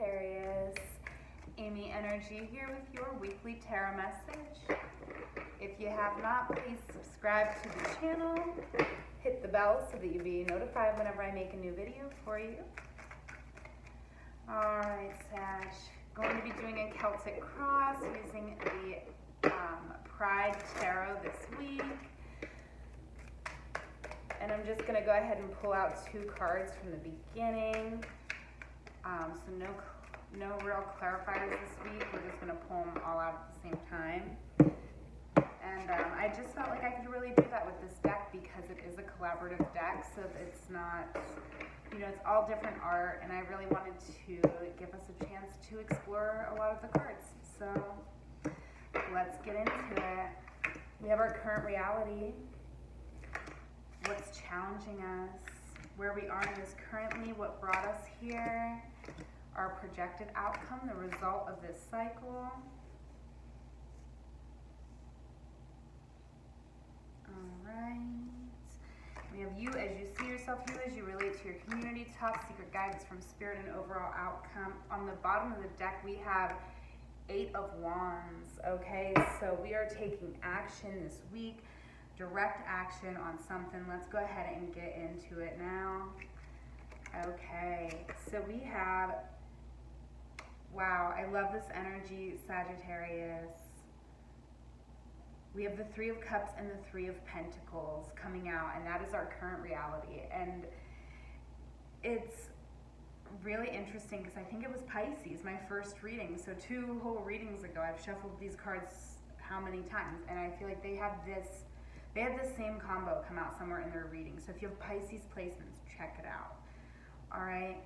Sagittarius, Amy Energy here with your weekly tarot message. If you have not, please subscribe to the channel, hit the bell so that you'll be notified whenever I make a new video for you. Alright, Sag, going to be doing a Celtic cross using the Pride Tarot this week. And I'm just going to go ahead and pull out 2 cards from the beginning. So no real clarifiers this week. We're just going to pull them all out at the same time. And I just felt like I could really do that with this deck because it is a collaborative deck. So it's not, it's all different art. And I really wanted to give us a chance to explore a lot of the cards. So let's get into it. We have our current reality. What's challenging us, where we are in this currently, what brought us here, our projected outcome, the result of this cycle. Alright. We have you as you see yourself, you as you relate to your community, top secret guidance from spirit and overall outcome. On the bottom of the deck we have 8 of Wands, okay? So we are taking action this week. Direct action on something. Let's go ahead and get into it now. Okay, so we have, wow, I love this energy, Sagittarius. We have the 3 of Cups and the 3 of Pentacles coming out, and that is our current reality. And it's really interesting because I think it was Pisces, my first reading. So 2 whole readings ago, I've shuffled these cards how many times, and I feel like they had the same combo come out somewhere in their reading. So if you have Pisces placements, check it out. All right.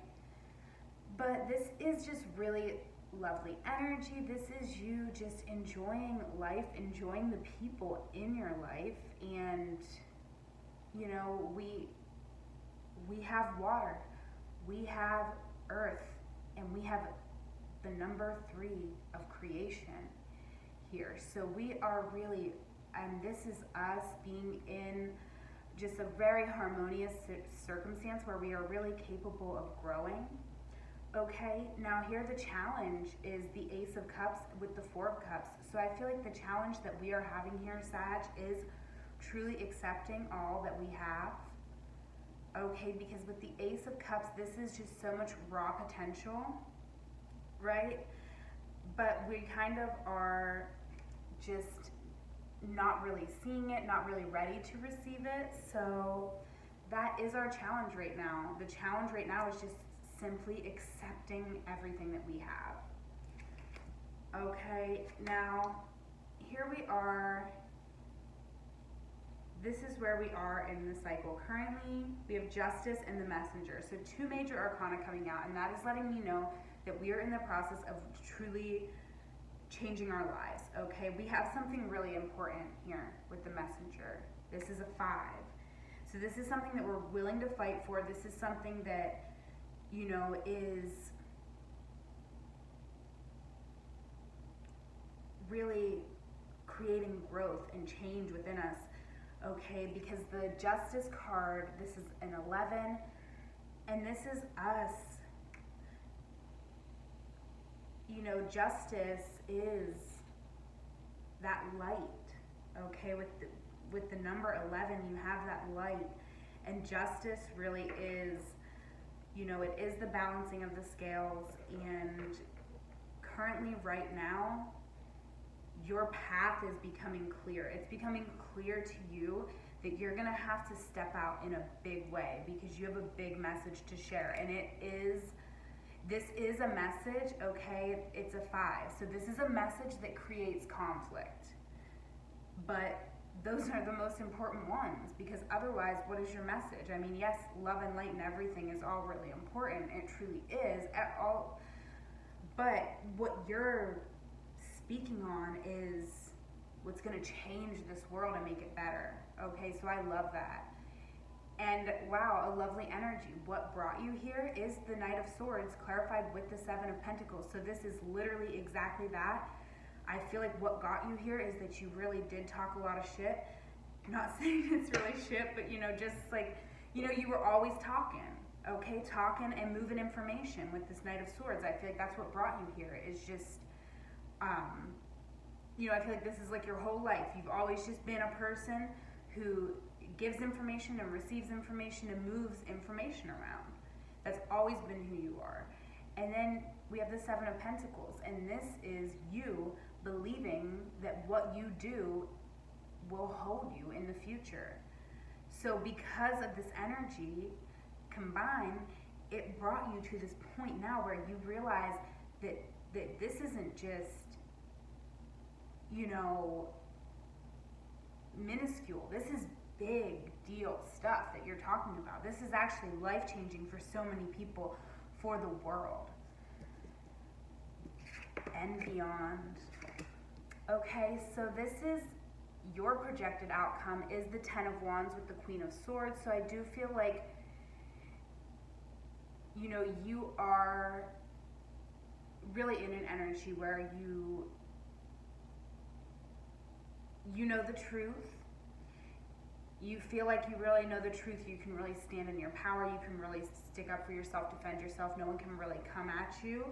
But this is just really lovely energy. This is you just enjoying life, enjoying the people in your life. And, we have water, we have earth, and we have the number 3 of creation here. So we are really, and this is us being in just a very harmonious circumstance where we are really capable of growing. Okay, now here the challenge is the Ace of Cups with the 4 of Cups. So I feel like the challenge that we are having here, Sag, is truly accepting all that we have. Okay, because with the Ace of Cups, this is just so much raw potential, right? But we kind of are just not really seeing it, not really ready to receive it. So that is our challenge right now. The challenge right now is just simply accepting everything that we have. Okay, now here we are. This is where we are in the cycle. Currently, we have Justice and the Messenger. So 2 major arcana coming out, and that is letting me know that we are in the process of truly changing our lives. Okay, we have something really important here with the Messenger. This is a 5. So this is something that we're willing to fight for. This is something that, is really creating growth and change within us. Okay, because the Justice card, this is an 11, and this is us. Justice is that light, okay? With the number 11, you have that light, and justice really is, it is the balancing of the scales. And currently, right now, your path is becoming clear. It's becoming clear to you that you're gonna have to step out in a big way because you have a big message to share, and this is a message, okay? It's a 5. So this is a message that creates conflict. But those are the most important ones, because otherwise, what is your message? I mean, yes, love and light and everything is all really important. It truly is. But what you're speaking on is what's going to change this world and make it better. Okay, so I love that. And wow, a lovely energy. What brought you here is the Knight of Swords clarified with the 7 of Pentacles. So this is literally exactly that. I feel like what got you here is that you really did talk a lot of shit. I'm not saying it's really shit, but just like, you were always talking. okay, talking and moving information with this Knight of Swords. I feel like that's what brought you here, is just, you know, I feel like this is like your whole life. You've always just been a person who gives information and receives information and moves information around. That's always been who you are. And then we have the Seven of Pentacles, and this is you believing that what you do will hold you in the future. So because of this energy combined, it brought you to this point now where you realize that this isn't just, you know, minuscule. This is big deal stuff that you're talking about. This is actually life-changing for so many people, for the world and beyond. Okay, so this is your projected outcome, is the Ten of Wands with the Queen of Swords. So I do feel like, you know, you are really in an energy where you know the truth. You feel like you really know the truth. You can really stand in your power. You can really stick up for yourself, defend yourself. No one can really come at you.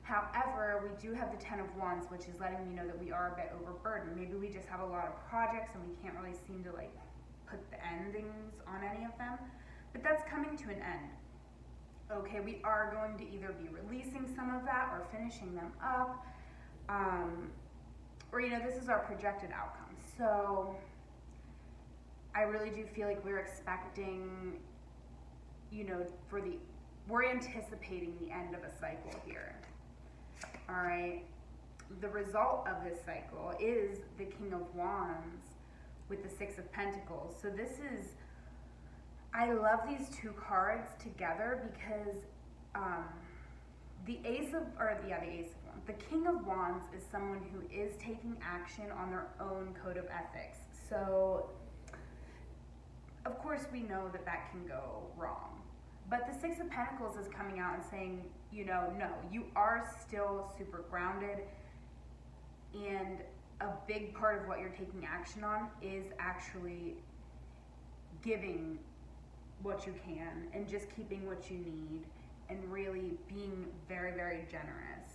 However, we do have the Ten of Wands, which is letting me know that we are a bit overburdened. Maybe we just have a lot of projects and we can't really seem to like put the endings on any of them. But that's coming to an end. Okay, we are going to either be releasing some of that or finishing them up. Or, you know, this is our projected outcome. So I really do feel like we're expecting, you know, we're anticipating the end of a cycle here. All right. The result of this cycle is the King of Wands with the Six of Pentacles. So this is, I love these two cards together because the King of Wands is someone who is taking action on their own code of ethics. So of course we know that that can go wrong. But the Six of Pentacles is coming out and saying, you know, no, you are still super grounded, and a big part of what you're taking action on is actually giving what you can and just keeping what you need and really being very, very generous.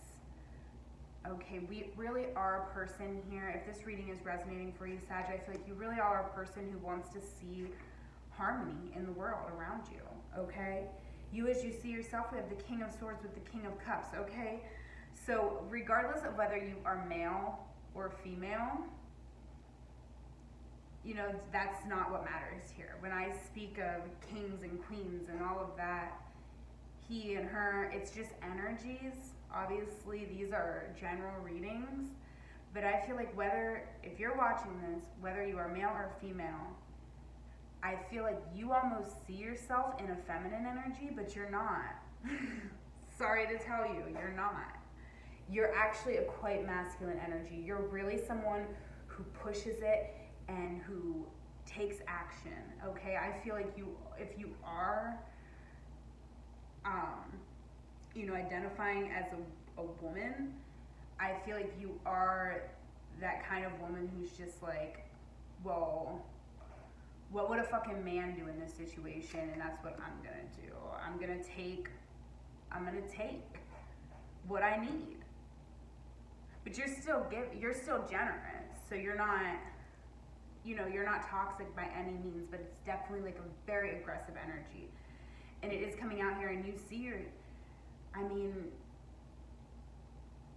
Okay, we really are a person here. If this reading is resonating for you, Sag, I feel like you really are a person who wants to see harmony in the world around you, okay? You as you see yourself, we have the King of Swords with the King of Cups, okay? So regardless of whether you are male or female, you know, that's not what matters here. When I speak of kings and queens and all of that, he and her, it's just energies. Obviously, these are general readings, but I feel like if you're watching this, whether you are male or female, I feel like you almost see yourself in a feminine energy, but you're not. Sorry to tell you, you're not. You're actually a quite masculine energy. You're really someone who pushes it and who takes action, okay? I feel like if you are, you know, identifying as a woman, I feel like you are that kind of woman who's just like, well, what would a fucking man do in this situation? And that's what I'm gonna do. I'm gonna take what I need. But you're still generous. So you're not, you know, you're not toxic by any means, but it's definitely like a very aggressive energy. And it is coming out here, and you see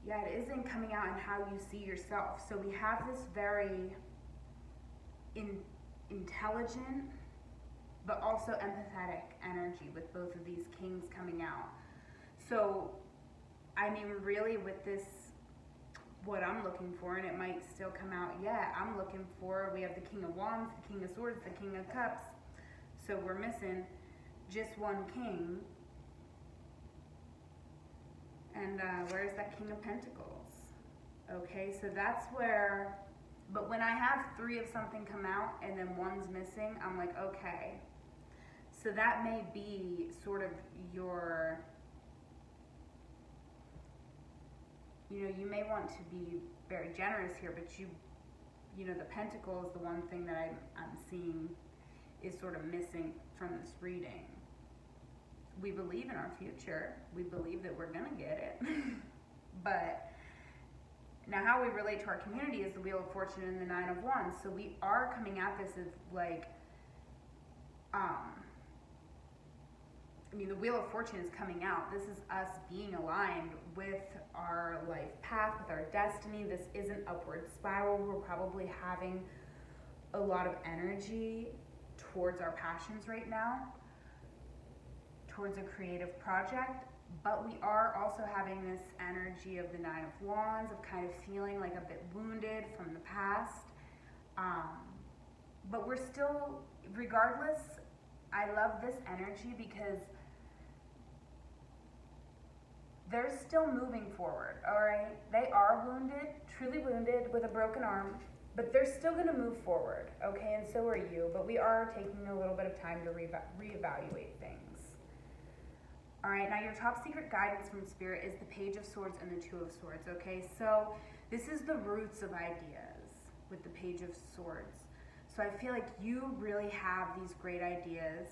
yeah, it isn't coming out in how you see yourself. So we have this very intelligent, but also empathetic energy with both of these kings coming out. So, I mean, really with this, what I'm looking for, and it might still come out yet, I'm looking for, we have the King of Wands, the King of Swords, the King of Cups. So we're missing just one king. And where's that King of Pentacles? Okay, so that's where, but when I have three of something come out and then one's missing, I'm like, okay. So that may be sort of your, you know, you may want to be very generous here, but you know, the Pentacle is the one thing that I'm seeing is sort of missing from this reading. we believe in our future. We believe that we're gonna get it. But now how we relate to our community is the Wheel of Fortune and the Nine of Wands. So we are coming at this as like, the Wheel of Fortune is coming out. This is us being aligned with our life path, with our destiny. This is an upward spiral. We're probably having a lot of energy towards our passions right now, towards a creative project, but we are also having this energy of the Nine of Wands, of kind of feeling like a bit wounded from the past. But we're still, regardless, I love this energy because they're still moving forward, all right? They are wounded, truly wounded, with a broken arm, but they're still gonna move forward, okay? And so are you, but we are taking a little bit of time to reevaluate things. All right, now your top secret guidance from Spirit is the Page of Swords and the Two of Swords, okay? So this is the roots of ideas with the Page of Swords. So I feel like you really have these great ideas,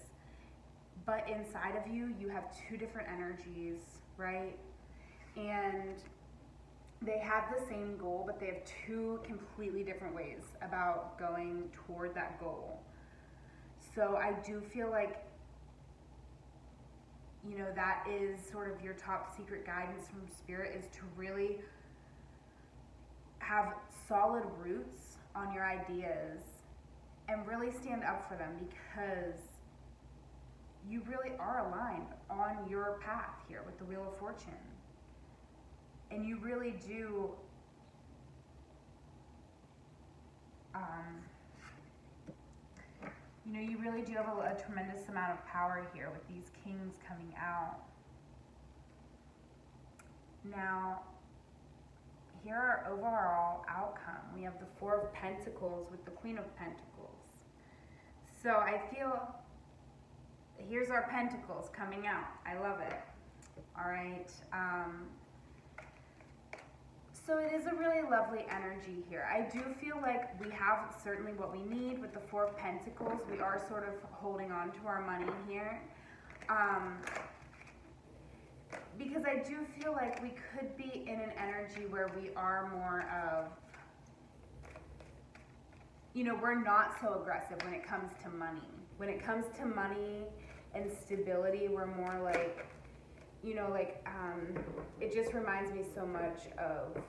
but inside of you, you have two different energies, right? And they have the same goal, but they have two completely different ways about going toward that goal. So I do feel like, you know, that is sort of your top secret guidance from Spirit, is to really have solid roots on your ideas and really stand up for them, because you really are aligned on your path here with the Wheel of Fortune. And you really do, you know, you really do have a tremendous amount of power here with these kings coming out. Now, here are our overall outcome. We have the Four of Pentacles with the Queen of Pentacles. So I feel, here's our Pentacles coming out. I love it. All right. So it is a really lovely energy here. I do feel like we have certainly what we need with the Four of Pentacles. We are sort of holding on to our money here. Because I do feel like we could be in an energy where we are more of, you know, we're not so aggressive when it comes to money. When it comes to money and stability, we're more like, you know, like, it just reminds me so much of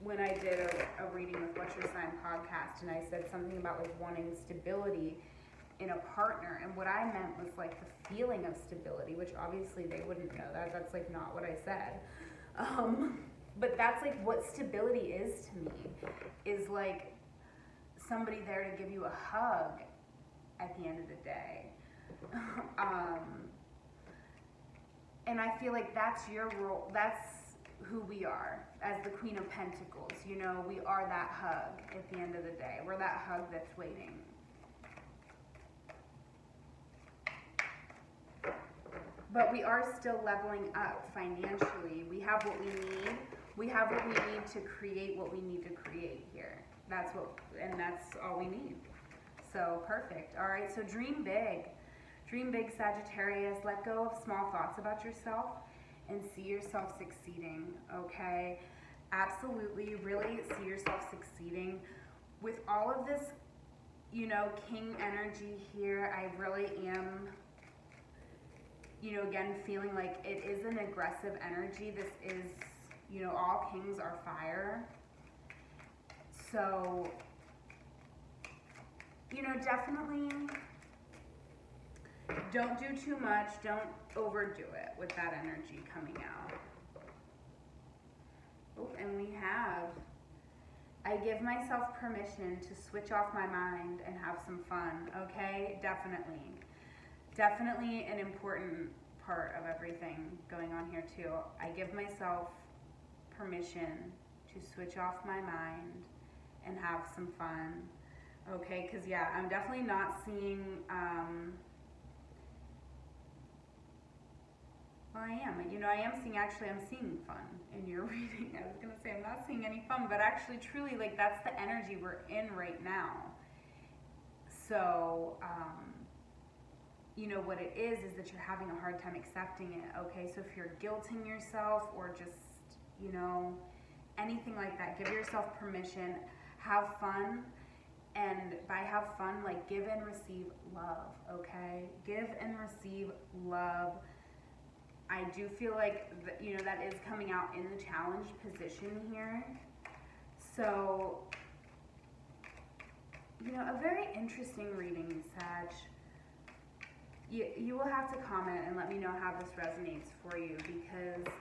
when I did a reading with What's Your Sign podcast, and I said something about like wanting stability in a partner, and what I meant was like the feeling of stability, which obviously they wouldn't know that. That's like not what I said. But that's like what stability is to me, is like somebody there to give you a hug at the end of the day. And I feel like that's your role. That's who we are as the Queen of Pentacles. You know, we are that hug at the end of the day. We're that hug that's waiting. But we are still leveling up financially. We have what we need. We have what we need to create what we need to create here. That's what, and that's all we need. So perfect. All right, so dream big. Dream big, Sagittarius. Let go of small thoughts about yourself and see yourself succeeding, okay? Absolutely, really see yourself succeeding. With all of this, you know, king energy here, I really am, you know, again, feeling like it is an aggressive energy. This is, you know, all kings are fire. So, you know, definitely don't do too much. Don't overdo it with that energy coming out. Oh, and we have, I give myself permission to switch off my mind and have some fun, okay? Definitely. Definitely an important part of everything going on here too. I give myself permission to switch off my mind and have some fun, okay? Because yeah, I'm definitely not seeing, well, I am. You know, I am seeing, actually, I'm seeing fun in your reading. I was going to say I'm not seeing any fun, but actually, truly, like, that's the energy we're in right now. So, you know, what it is that you're having a hard time accepting it, okay? So if you're guilting yourself or just, you know, anything like that, give yourself permission, have fun, and by have fun, like give and receive love, okay? Give and receive love. I do feel like, you know, that is coming out in the challenged position here. So, you know, a very interesting reading, Sag. You will have to comment and let me know how this resonates for you, because,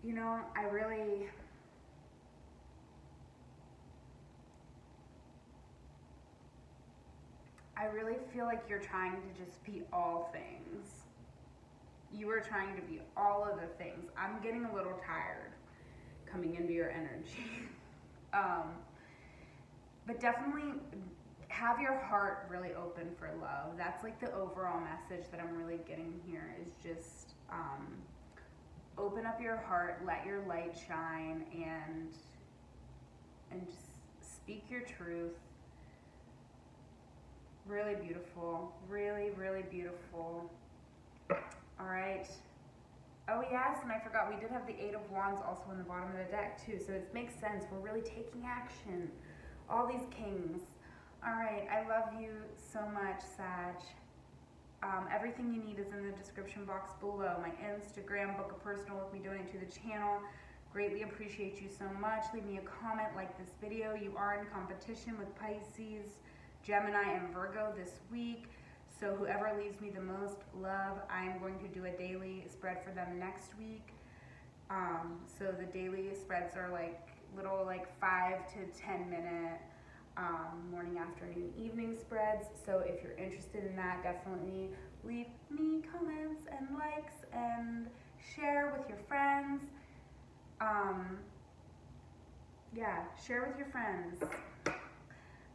you know, I really feel like you're trying to just be all things. You are trying to be all of the things. I'm getting a little tired coming into your energy. But definitely have your heart really open for love. That's like the overall message that I'm really getting here, is just open up your heart, let your light shine, and just speak your truth. Really beautiful, really, really beautiful. All right. Oh yes, and I forgot, we did have the Eight of Wands also in the bottom of the deck too, so it makes sense. We're really taking action. All these kings. All right, I love you so much, Sag. Everything you need is in the description box below. My Instagram, book a personal with me, donate to the channel. Greatly appreciate you so much. Leave me a comment, like this video. You are in competition with Pisces, Gemini, and Virgo this week. So whoever leaves me the most love, I'm going to do a daily spread for them next week. So the daily spreads are like little 5 to 10 minute morning, afternoon, evening spreads. So if you're interested in that, definitely leave me comments and likes and share with your friends. Yeah, share with your friends.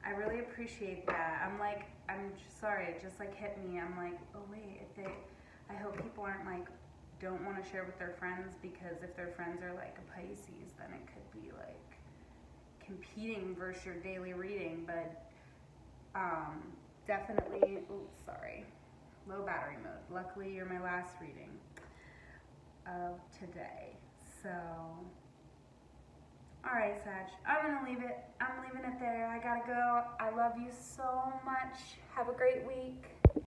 I really appreciate that. I'm sorry, it just like hit me. I'm like, oh wait, I hope people aren't like, don't want to share with their friends, because if their friends are like a Pisces, then it could be like competing versus your daily reading. But definitely, oops, sorry, low battery mode. Luckily, you're my last reading of today. So, all right, Sag, I'm gonna leave it. I'm leaving it there. I gotta go. I love you so much. Have a great week.